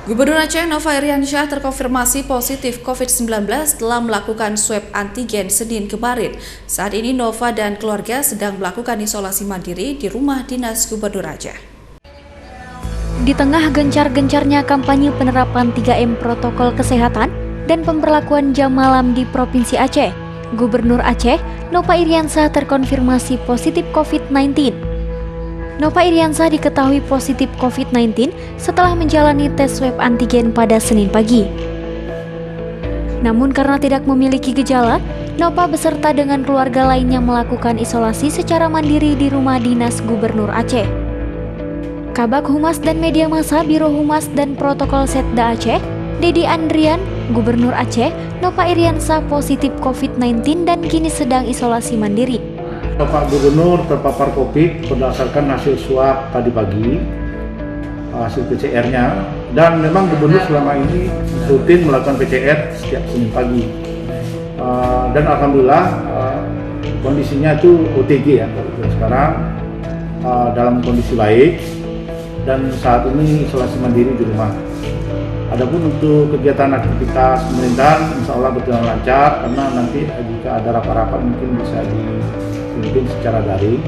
Gubernur Aceh Nova Iriansyah terkonfirmasi positif COVID-19 setelah melakukan swab antigen Senin kemarin. Saat ini Nova dan keluarga sedang melakukan isolasi mandiri di rumah dinas Gubernur Aceh. Di tengah gencar-gencarnya kampanye penerapan 3M protokol kesehatan dan pemberlakuan jam malam di Provinsi Aceh, Gubernur Aceh Nova Iriansyah terkonfirmasi positif COVID-19. Nova Iriansyah diketahui positif COVID-19 setelah menjalani tes swab antigen pada Senin pagi. Namun karena tidak memiliki gejala, Nova beserta dengan keluarga lainnya melakukan isolasi secara mandiri di rumah dinas Gubernur Aceh. Kabag Humas dan Media Massa Biro Humas dan Protokol Setda Aceh, Dedi Andrian, Gubernur Aceh, Nova Iriansyah positif COVID-19 dan kini sedang isolasi mandiri. Bapak Gubernur terpapar COVID berdasarkan hasil swab tadi pagi, hasil PCR-nya, dan memang Gubernur selama ini rutin melakukan PCR setiap Senin pagi. Dan alhamdulillah kondisinya itu OTG ya, sekarang dalam kondisi baik dan saat ini isolasi mandiri di rumah. Adapun untuk kegiatan aktivitas pemerintahan, insya Allah berjalan lancar karena nanti jika ada rapat-rapat mungkin bisa dipimpin secara daring.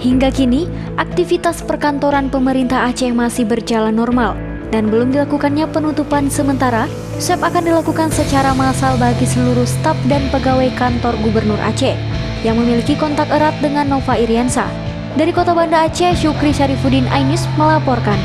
Hingga kini, aktivitas perkantoran pemerintah Aceh masih berjalan normal dan belum dilakukannya penutupan sementara. Swab akan dilakukan secara massal bagi seluruh staf dan pegawai kantor Gubernur Aceh yang memiliki kontak erat dengan Nova Iriansyah. Dari Kota Banda Aceh, Syukri Syarifuddin Ainus melaporkan.